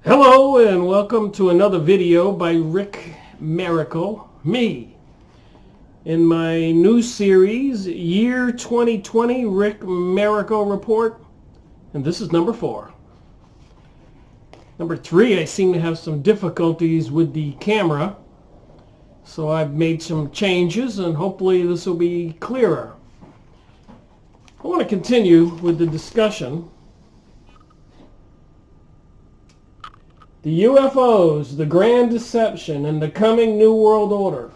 Hello and welcome to another video by Rick Miracle, me, in my new series, Year 2020 Rick Miracle Report, and this is number 4. Number 3, I seem to have some difficulties with the camera, so I've made some changes and hopefully this will be clearer. I want to continue with the discussion. The UFOs, the Grand Deception, and the Coming New World Order.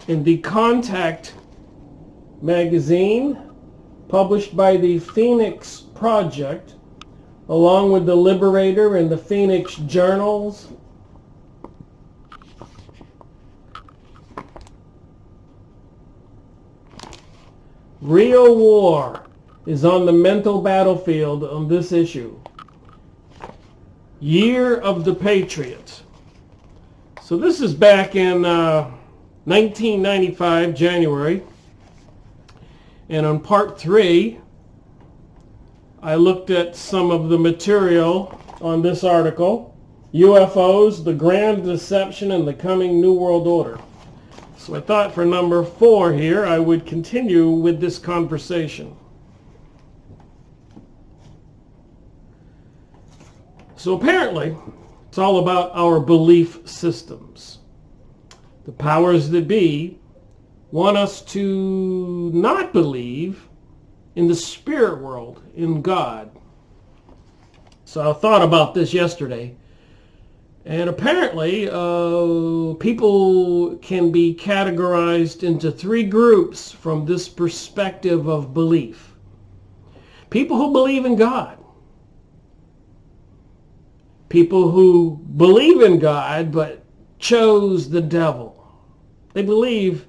In the Contact magazine, published by the Phoenix Project, along with the Liberator and the Phoenix Journals, real war is on the mental battlefield on this issue. Year of the Patriot. So this is back in 1995, January. And on part 3, I looked at some of the material on this article. UFOs, the Grand Deception, and the Coming New World Order. So I thought for number 4 here, I would continue with this conversation. So apparently, it's all about our belief systems. The powers that be want us to not believe in the spirit world, in God. So I thought about this yesterday. And apparently, people can be categorized into 3 groups from this perspective of belief. People who believe in God. People who believe in God but chose the devil. They believe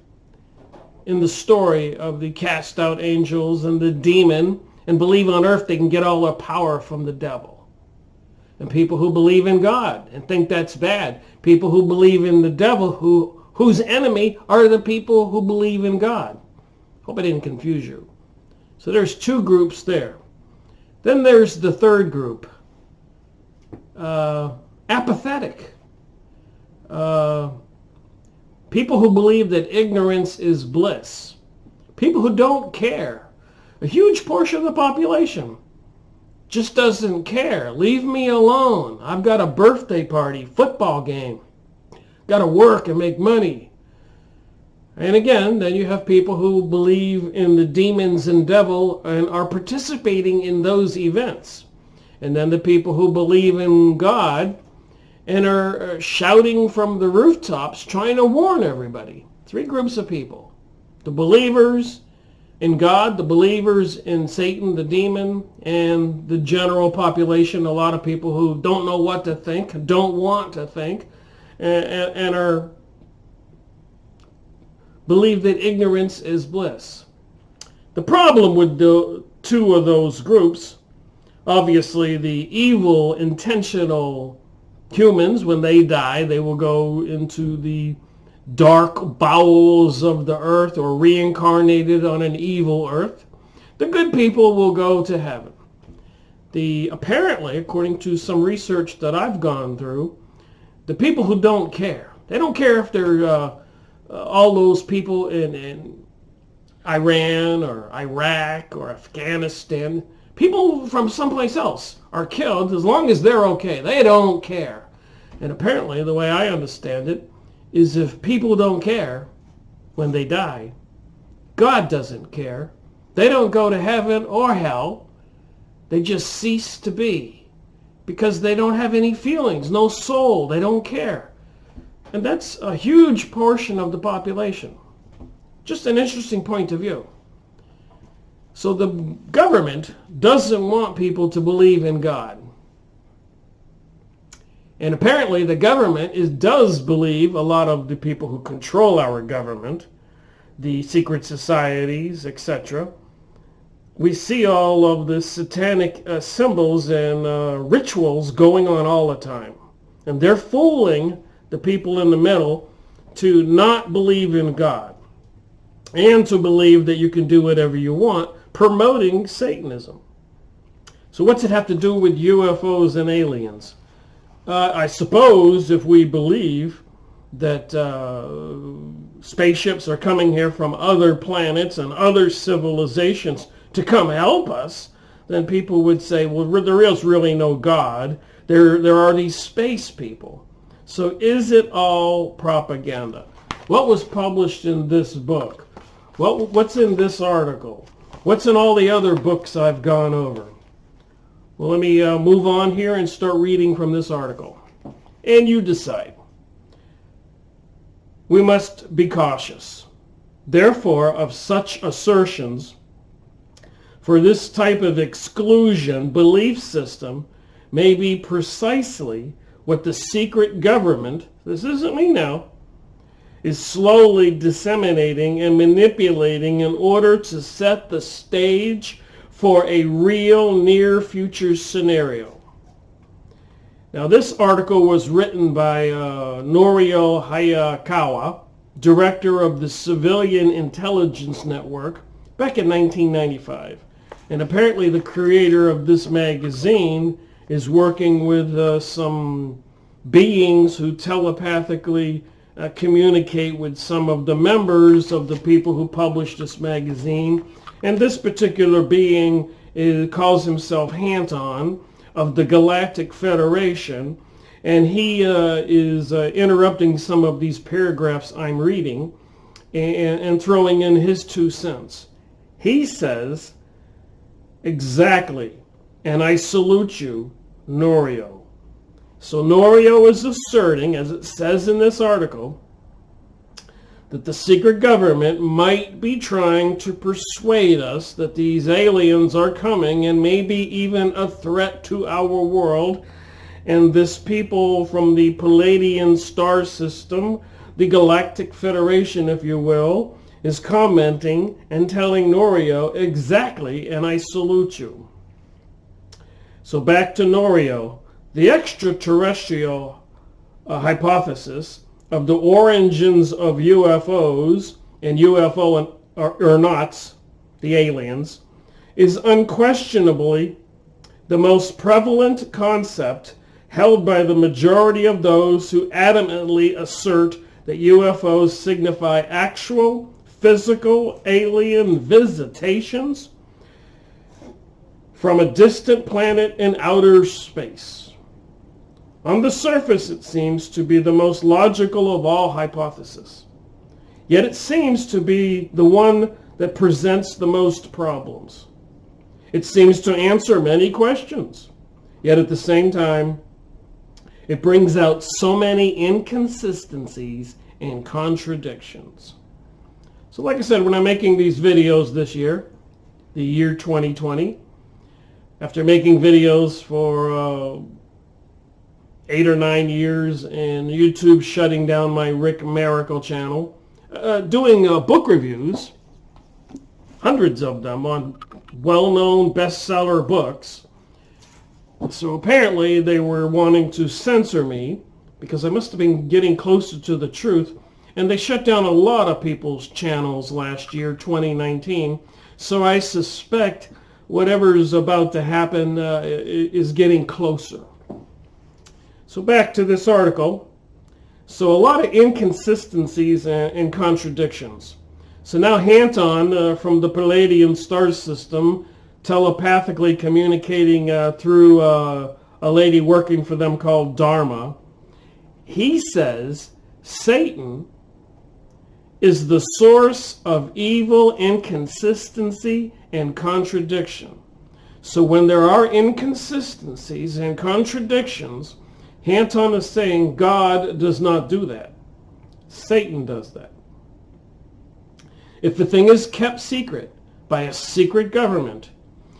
in the story of the cast out angels and the demon and believe on earth they can get all their power from the devil. And people who believe in God and think that's bad. People who believe in the devil whose enemy are the people who believe in God. Hope I didn't confuse you. So there's 2 groups there. Then there's the 3rd group. Apathetic. People who believe that ignorance is bliss. People who don't care. A huge portion of the population just doesn't care. Leave me alone. I've got a birthday party, football game. Got to work and make money. And again, then you have people who believe in the demons and devil and are participating in those events. And then the people who believe in God and are shouting from the rooftops trying to warn everybody. 3 groups of people. The believers in God, the believers in Satan, the demon, and the general population, a lot of people who don't know what to think, don't want to think, and are believe that ignorance is bliss. The problem with the 2 of those groups, obviously, the evil, intentional humans, when they die, they will go into the dark bowels of the earth or reincarnated on an evil earth. The good people will go to heaven. Apparently, according to some research that I've gone through, the people who don't care, they don't care if they're all those people in Iran or Iraq or Afghanistan. People from someplace else are killed as long as they're okay. They don't care. And apparently, the way I understand it, is if people don't care when they die, God doesn't care. They don't go to heaven or hell. They just cease to be because they don't have any feelings, no soul. They don't care. And that's a huge portion of the population. Just an interesting point of view. So the government doesn't want people to believe in God. And apparently the government does believe, a lot of the people who control our government, the secret societies, etc. We see all of the satanic symbols and rituals going on all the time. And they're fooling the people in the middle to not believe in God and to believe that you can do whatever you want, promoting Satanism. So what's it have to do with UFOs and aliens? I suppose if we believe that spaceships are coming here from other planets and other civilizations to come help us, then people would say, well, there is really no God. There are these space people. So is it all propaganda? What was published in this book? What's in this article? What's in all the other books I've gone over? Well, let me move on here and start reading from this article. And you decide. We must be cautious, therefore, of such assertions, for this type of exclusion belief system may be precisely what the secret government, this isn't me now, is slowly disseminating and manipulating in order to set the stage for a real near future scenario. Now, this article was written by Norio Hayakawa, director of the Civilian Intelligence Network, back in 1995. And apparently the creator of this magazine is working with some beings who telepathically communicate with some of the members of the people who published this magazine. And this particular being calls himself Hanton of the Galactic Federation, and he is interrupting some of these paragraphs I'm reading and throwing in his 2 cents. He says, exactly, and I salute you, Norio. So Norio is asserting, as it says in this article, that the secret government might be trying to persuade us that these aliens are coming and maybe even a threat to our world. And this people from the Palladian star system, the Galactic Federation, if you will, is commenting and telling Norio exactly, and I salute you. So back to Norio. The extraterrestrial hypothesis of the origins of UFOs and UFO aeronauts, the aliens, is unquestionably the most prevalent concept held by the majority of those who adamantly assert that UFOs signify actual physical alien visitations from a distant planet in outer space. On the surface, it seems to be the most logical of all hypotheses. Yet it seems to be the one that presents the most problems. It seems to answer many questions. Yet at the same time, it brings out so many inconsistencies and contradictions. So like I said, when I'm making these videos this year, the year 2020, after making videos for 8 or 9 years and YouTube shutting down my Rick Miracle channel, doing book reviews, hundreds of them on well-known bestseller books. So apparently they were wanting to censor me because I must have been getting closer to the truth, and they shut down a lot of people's channels last year, 2019. So I suspect whatever's about to happen is getting closer. So back to this article. So a lot of inconsistencies and contradictions. So now Hanton from the Palladian star system, telepathically communicating through a lady working for them called Dharma, he says Satan is the source of evil, inconsistency, and contradiction. So when there are inconsistencies and contradictions, Hanton is saying God does not do that. Satan does that. If the thing is kept secret by a secret government,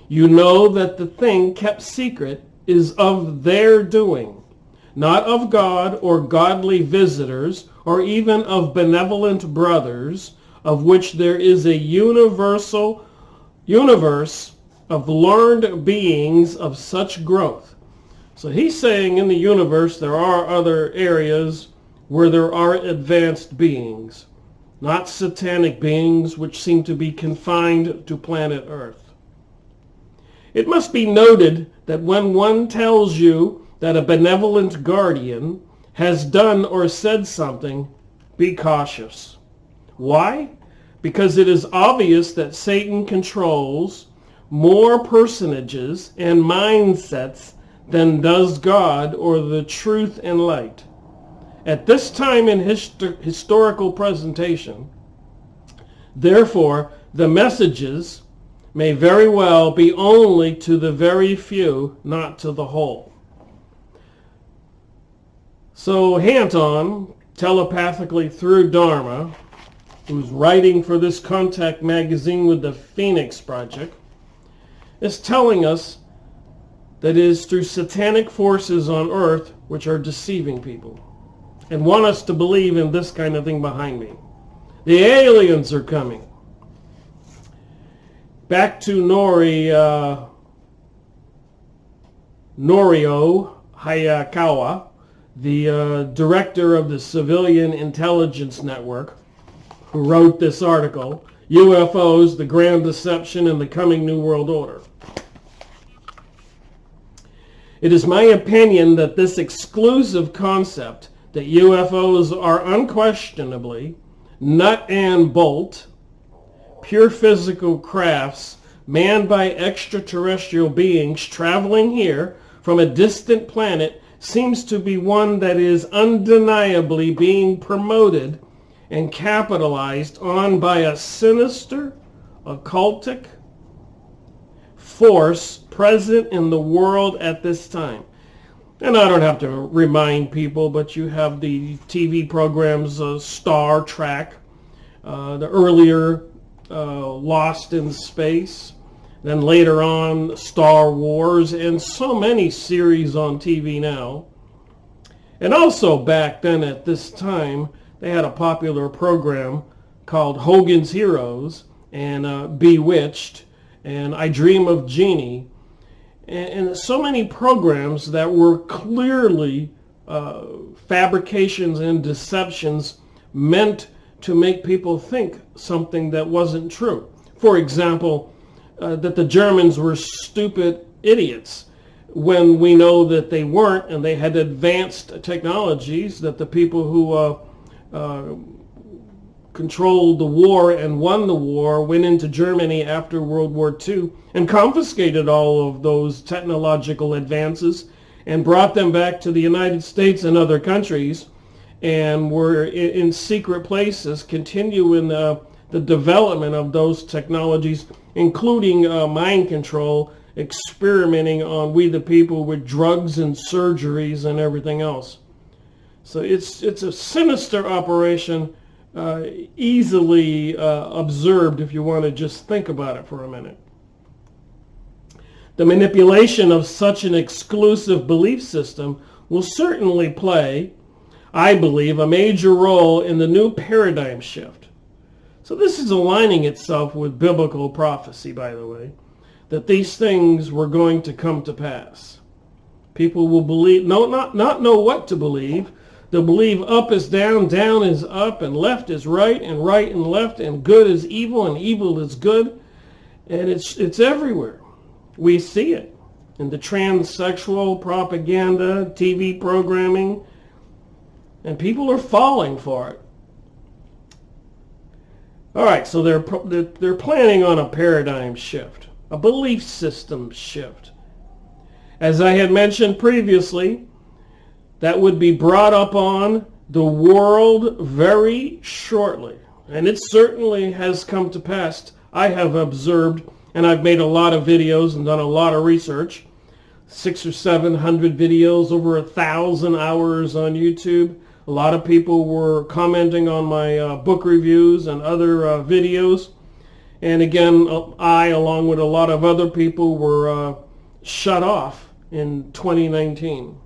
you know that the thing kept secret is of their doing, not of God or godly visitors or even of benevolent brothers, of which there is a universe of learned beings of such growth. So he's saying in the universe there are other areas where there are advanced beings, not satanic beings which seem to be confined to planet Earth. It must be noted that when one tells you that a benevolent guardian has done or said something, be cautious. Why? Because it is obvious that Satan controls more personages and mindsets than does God or the truth and light. At this time in historical presentation, therefore, the messages may very well be only to the very few, not to the whole. So Hanton, telepathically through Dharma, who's writing for this Contact magazine with the Phoenix Project, is telling us that it is through satanic forces on earth which are deceiving people and want us to believe in this kind of thing behind me. The aliens are coming. Back to Norio Hayakawa, the director of the Civilian Intelligence Network, who wrote this article, UFOs, the Grand Deception and the Coming New World Order. It is my opinion that this exclusive concept that UFOs are unquestionably nut and bolt, pure physical crafts manned by extraterrestrial beings traveling here from a distant planet seems to be one that is undeniably being promoted and capitalized on by a sinister, occultic force present in the world at this time. And I don't have to remind people, but you have the TV programs Star Trek, the earlier Lost in Space, then later on Star Wars, and so many series on TV now. And also back then at this time, they had a popular program called Hogan's Heroes and Bewitched and I Dream of Jeannie, and so many programs that were clearly fabrications and deceptions meant to make people think something that wasn't true. For example, that the Germans were stupid idiots, when we know that they weren't, and they had advanced technologies, that the people who controlled the war and won the war went into Germany after World War II and confiscated all of those technological advances and brought them back to the United States and other countries, and were in secret places continuing the development of those technologies, including mind control, experimenting on we the people with drugs and surgeries and everything else. So it's a sinister operation, easily observed if you want to just think about it for a minute. The manipulation of such an exclusive belief system will certainly play, I believe, a major role in the new paradigm shift. So this is aligning itself with biblical prophecy, by the way, that these things were going to come to pass. People will believe, not know what to believe. They'll believe up is down, down is up, and left is right and left, and good is evil and evil is good. And it's everywhere. We see it in the transsexual propaganda, TV programming, and people are falling for it. All right, so they're planning on a paradigm shift, a belief system shift. As I had mentioned previously, that would be brought up on the world very shortly. And it certainly has come to pass. I have observed, and I've made a lot of videos and done a lot of research, 600 or 700 videos, over 1,000 hours on YouTube. A lot of people were commenting on my book reviews and other videos. And again, I, along with a lot of other people, were shut off in 2019.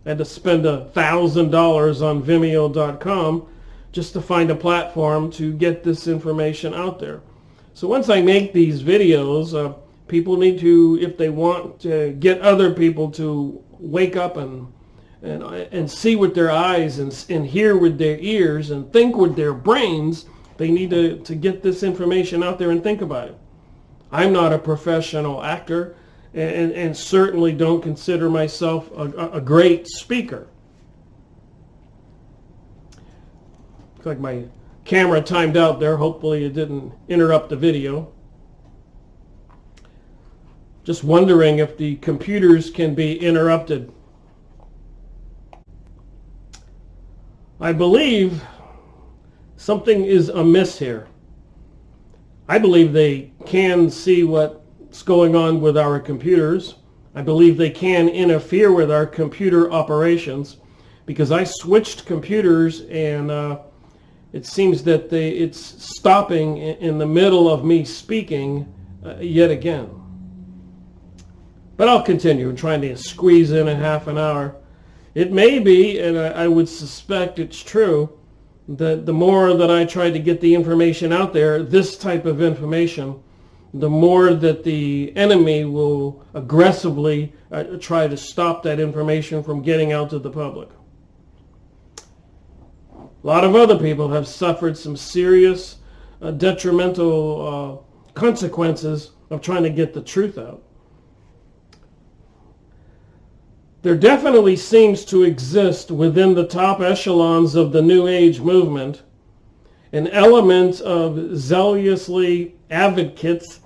I had to spend $1,000 on Vimeo.com just to find a platform to get this information out there. So once I make these videos, people need to, if they want to get other people to wake up and see with their eyes and hear with their ears and think with their brains, they need to get this information out there and think about it. I'm not a professional actor, and certainly don't consider myself a great speaker. Looks like my camera timed out there. Hopefully it didn't interrupt the video. Just wondering if the computers can be interrupted. I believe something is amiss here. I believe they can see what's going on with our computers. I believe they can interfere with our computer operations, because I switched computers and it seems that it's stopping in the middle of me speaking yet again. But I'll continue trying to squeeze in a half an hour. It may be, and I would suspect it's true, that the more that I try to get the information out there, this type of information, the more that the enemy will aggressively try to stop that information from getting out to the public. A lot of other people have suffered some serious detrimental consequences of trying to get the truth out. There definitely seems to exist within the top echelons of the New Age movement an element of zealously advocates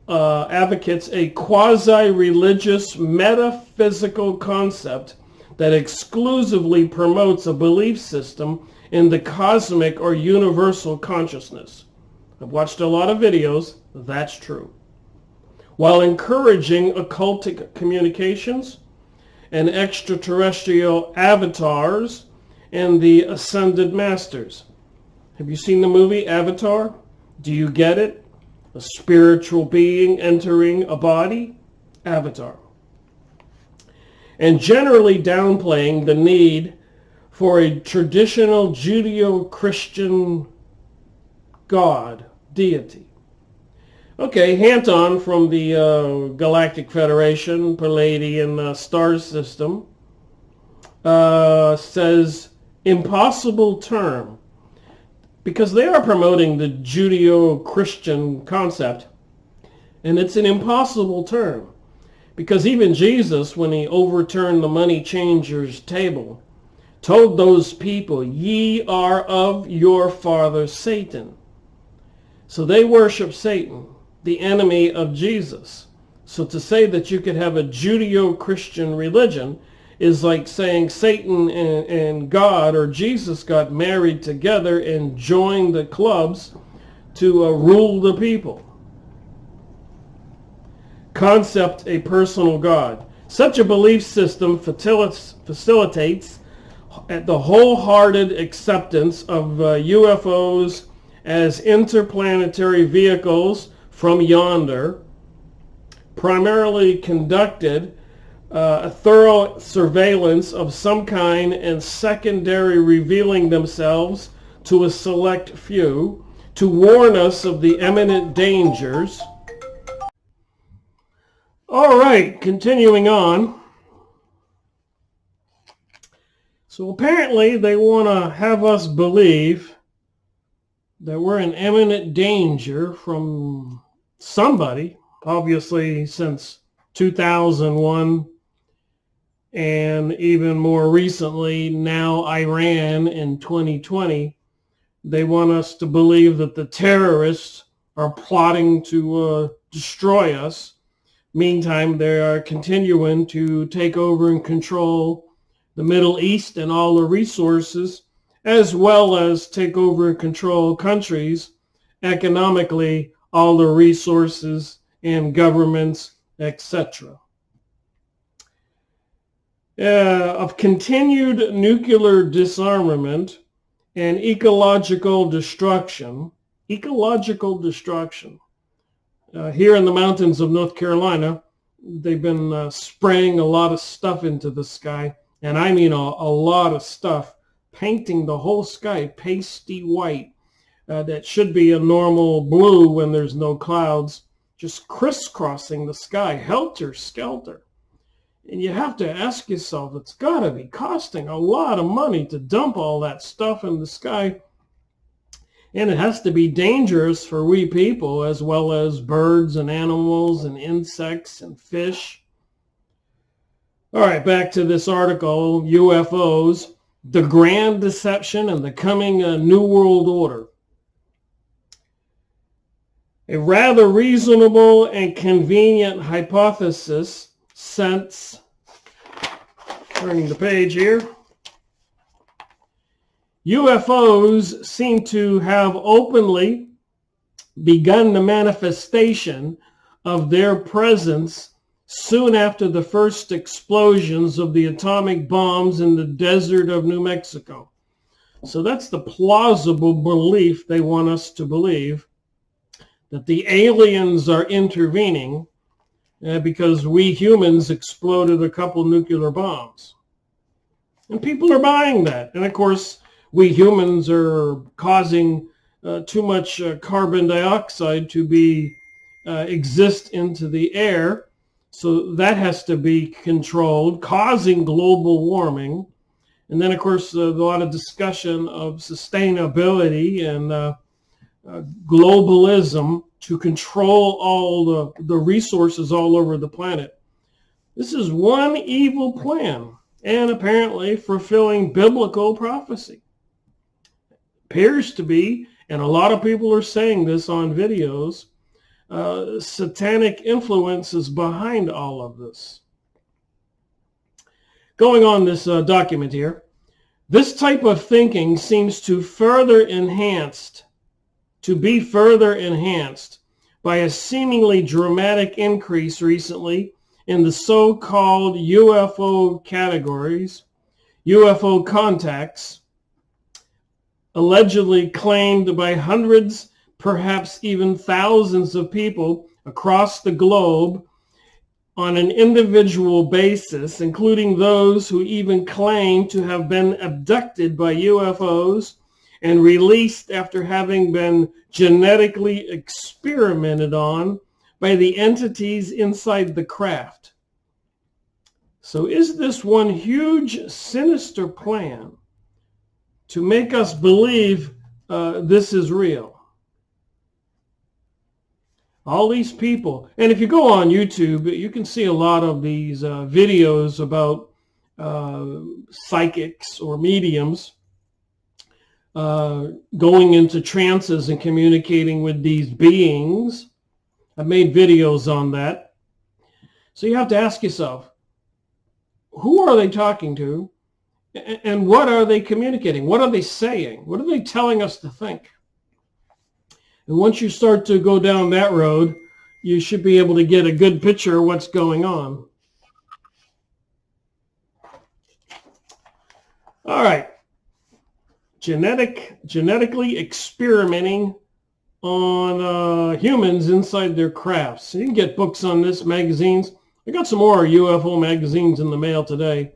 a quasi-religious metaphysical concept that exclusively promotes a belief system in the cosmic or universal consciousness. I've watched a lot of videos, that's true. While encouraging occultic communications and extraterrestrial avatars and the ascended masters. Have you seen the movie Avatar? Do you get it? A spiritual being entering a body? Avatar. And generally downplaying the need for a traditional Judeo-Christian God, deity. Okay, Hanton from the Galactic Federation, Palladian star system, says impossible term, because they are promoting the Judeo-Christian concept, and it's an impossible term, because even Jesus, when he overturned the money changers' table, told those people, "Ye are of your father Satan." So they worship Satan, the enemy of Jesus. So to say that you could have a Judeo-Christian religion is like saying Satan and God or Jesus got married together and joined the clubs to rule the people. Concept a personal God. Such a belief system facilitates the wholehearted acceptance of UFOs as interplanetary vehicles from yonder, primarily conducted a thorough surveillance of some kind and secondary revealing themselves to a select few to warn us of the imminent dangers. All right, continuing on. So apparently they want to have us believe that we're in imminent danger from somebody, obviously since 2001, and even more recently, now Iran in 2020. They want us to believe that the terrorists are plotting to destroy us. Meantime, they are continuing to take over and control the Middle East and all the resources, as well as take over and control countries, economically, all the resources and governments, etc. Of continued nuclear disarmament and ecological destruction. Here in the mountains of North Carolina, they've been spraying a lot of stuff into the sky, and I mean a lot of stuff, painting the whole sky pasty white. That should be a normal blue when there's no clouds, just crisscrossing the sky, helter-skelter. And you have to ask yourself, it's got to be costing a lot of money to dump all that stuff in the sky. And it has to be dangerous for we people as well as birds and animals and insects and fish. All right, back to this article, UFOs, the Grand Deception and the Coming New World Order. A rather reasonable and convenient hypothesis since, turning the page here, UFOs seem to have openly begun the manifestation of their presence soon after the first explosions of the atomic bombs in the desert of New Mexico. So that's the plausible belief they want us to believe, that the aliens are intervening because we humans exploded a couple nuclear bombs. And people are buying that. And of course, we humans are causing too much carbon dioxide to be exist into the air. So that has to be controlled, causing global warming. And then, of course, a lot of discussion of sustainability and globalism to control all the resources all over the planet. This is one evil plan and apparently fulfilling biblical prophecy. Appears to be, and a lot of people are saying this on videos, satanic influences behind all of this. Going on this document here, this type of thinking seems to be further enhanced by a seemingly dramatic increase recently in the so-called UFO categories, UFO contacts, allegedly claimed by hundreds, perhaps even thousands of people across the globe on an individual basis, including those who even claim to have been abducted by UFOs and released after having been genetically experimented on by the entities inside the craft. So is this one huge sinister plan to make us believe this is real? All these people, and if you go on YouTube, you can see a lot of these videos about psychics or mediums going into trances and communicating with these beings. I've made videos on that. So you have to ask yourself, who are they talking to? And what are they communicating? What are they saying? What are they telling us to think? And once you start to go down that road, you should be able to get a good picture of what's going on. All right. Genetically experimenting on humans inside their crafts. So you can get books on this, magazines. I got some more UFO magazines in the mail today.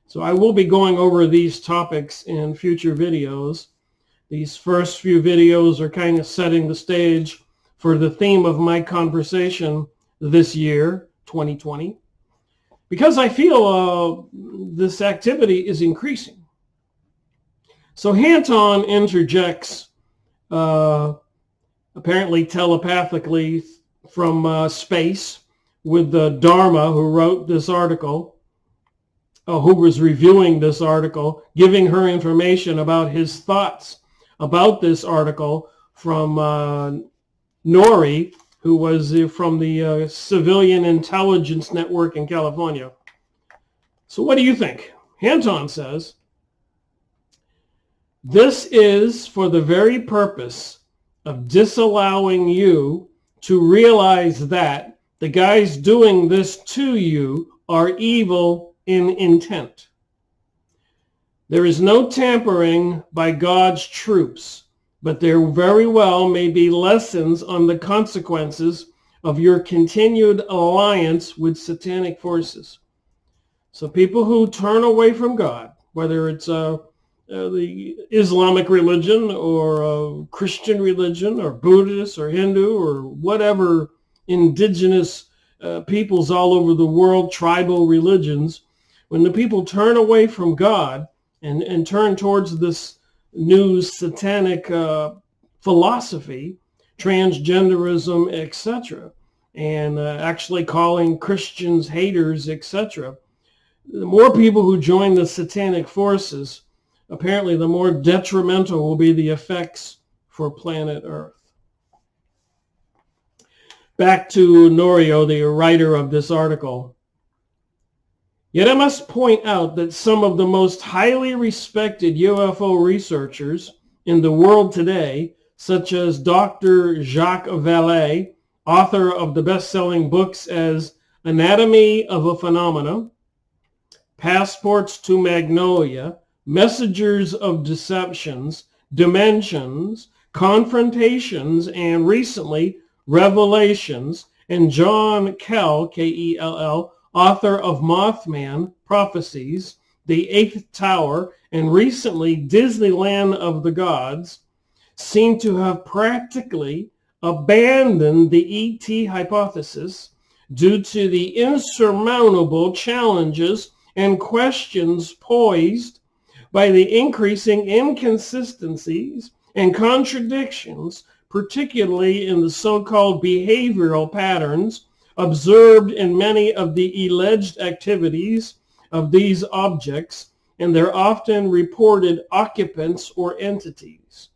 So I will be going over these topics in future videos. These first few videos are kind of setting the stage for the theme of my conversation this year, 2020, because I feel this activity is increasing. So Hanton interjects, apparently telepathically from space, with the Dharma, who wrote this article, who was reviewing this article, giving her information about his thoughts about this article from Nori, who was from the Civilian Intelligence Network in California. So what do you think? Hanton says, this is for the very purpose of disallowing you to realize that the guys doing this to you are evil in intent. There is no tampering by God's troops, but there very well may be lessons on the consequences of your continued alliance with satanic forces. So people who turn away from God, whether it's the Islamic religion or Christian religion or Buddhist or Hindu or whatever indigenous peoples all over the world, tribal religions, when the people turn away from God and turn towards this new satanic philosophy, transgenderism, etc., and actually calling Christians haters, etc. The more people who join the satanic forces, apparently the more detrimental will be the effects for planet Earth. Back to Norio, the writer of this article. Yet I must point out that some of the most highly respected UFO researchers in the world today, such as Dr. Jacques Vallée, author of the best-selling books as Anatomy of a Phenomena, Passports to Magnolia, Messengers of Deceptions, Dimensions, Confrontations, and recently Revelations, and John Kell, Kell, author of Mothman, Prophecies, The Eighth Tower, and recently Disneyland of the Gods, seem to have practically abandoned the ET hypothesis due to the insurmountable challenges and questions posed by the increasing inconsistencies and contradictions, particularly in the so-called behavioral patterns observed in many of the alleged activities of these objects and their often reported occupants or entities.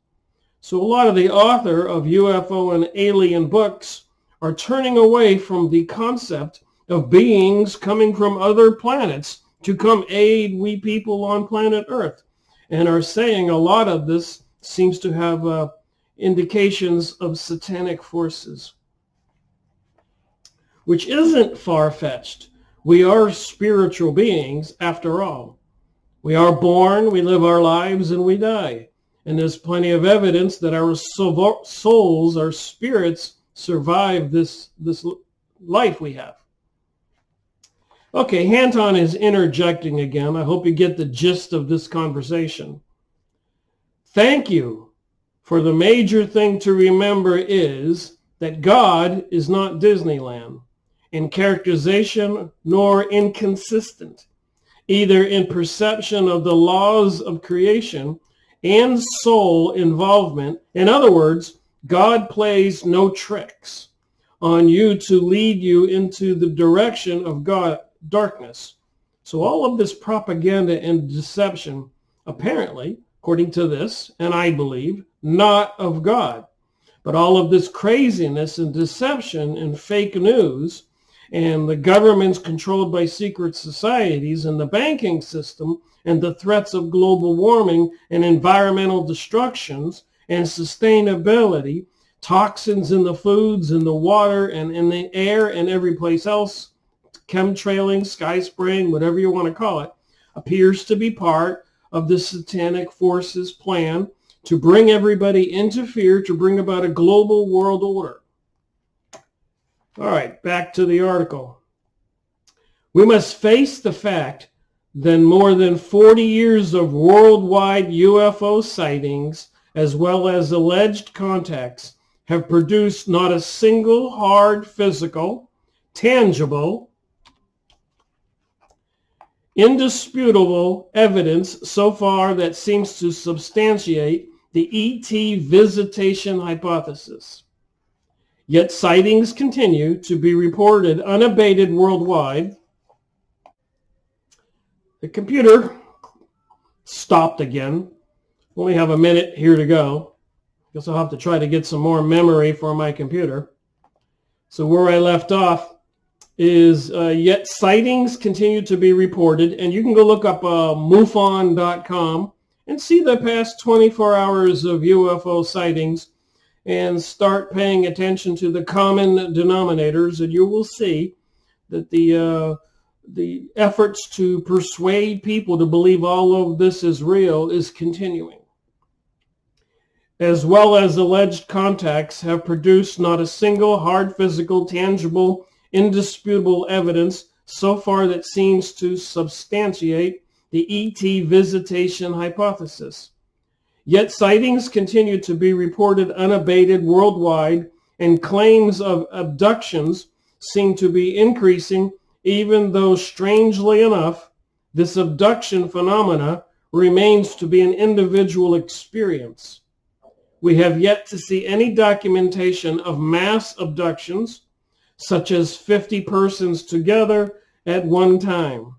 So a lot of the author of UFO and alien books are turning away from the concept of beings coming from other planets to come aid we people on planet Earth, and are saying a lot of this seems to have indications of satanic forces, which isn't far-fetched. We are spiritual beings after all. We are born, we live our lives, and we die. And there's plenty of evidence that our souls, our spirits, survive this life we have. Okay, Hanton is interjecting again. I hope you get the gist of this conversation. Thank you. For the major thing to remember is that God is not Disneyland in characterization nor inconsistent, either in perception of the laws of creation and soul involvement. In other words, God plays no tricks on you to lead you into the direction of darkness. So all of this propaganda and deception, apparently, according to this, and I believe, not of God, but all of this craziness and deception and fake news and the governments controlled by secret societies and the banking system and the threats of global warming and environmental destructions and sustainability, toxins in the foods, in the water, and in the air and every place else, chemtrailing, sky spraying, whatever you want to call it, appears to be part of the satanic forces' plan to bring everybody into fear, to bring about a global world order. All right, back to the article. We must face the fact that more than 40 years of worldwide UFO sightings, as well as alleged contacts, have produced not a single hard, physical, tangible, indisputable evidence so far that seems to substantiate the ET visitation hypothesis. Yet sightings continue to be reported unabated worldwide. The computer stopped again. Only have a minute here to go. Guess I'll have to try to get some more memory for my computer. So where I left off is yet sightings continue to be reported, and you can go look up MUFON.com and see the past 24 hours of UFO sightings and start paying attention to the common denominators, and you will see that the efforts to persuade people to believe all of this is real is continuing. As well as alleged contacts have produced not a single hard, physical, tangible, indisputable evidence so far that seems to substantiate the ET visitation hypothesis. Yet sightings continue to be reported unabated worldwide, and claims of abductions seem to be increasing, even though, strangely enough, this abduction phenomena remains to be an individual experience. We have yet to see any documentation of mass abductions, such as 50 persons together at one time.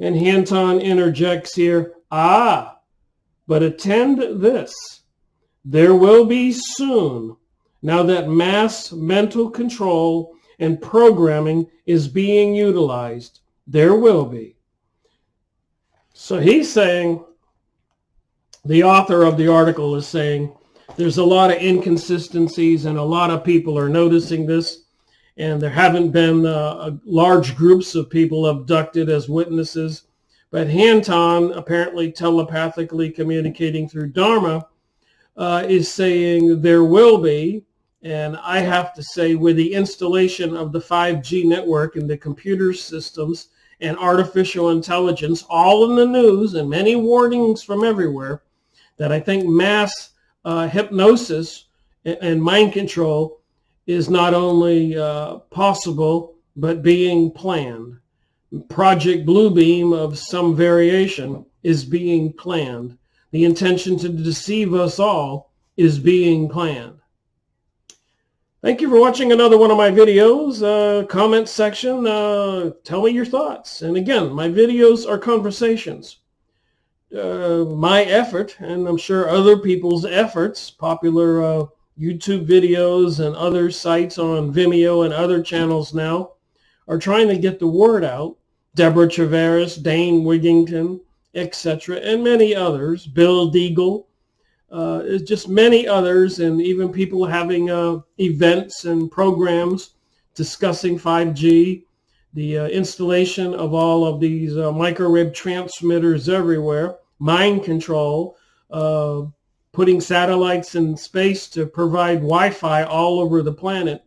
And Hanton interjects here, but attend this. There will be soon, now that mass mental control and programming is being utilized. There will be. So he's saying, the author of the article is saying, there's a lot of inconsistencies and a lot of people are noticing this, and there haven't been large groups of people abducted as witnesses. But Hanton, apparently telepathically communicating through Dharma, is saying there will be. And I have to say, with the installation of the 5G network and the computer systems and artificial intelligence, all in the news and many warnings from everywhere, that I think mass hypnosis and mind control is not only possible, but being planned. Project Bluebeam of some variation is being planned. The intention to deceive us all is being planned. Thank you for watching another one of my videos. Comment section, tell me your thoughts. And again, my videos are conversations. My effort, and I'm sure other people's efforts, popular YouTube videos and other sites on Vimeo and other channels now, are trying to get the word out. Deborah Treveris, Dane Wigington, etc., and many others, Bill Deagle, just many others, and even people having events and programs discussing 5G, the installation of all of these microwave transmitters everywhere, mind control, putting satellites in space to provide Wi-Fi all over the planet.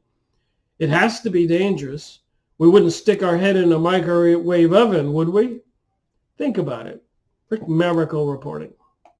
It has to be dangerous. We wouldn't stick our head in a microwave oven, would we? Think about it. Rick Maverick reporting.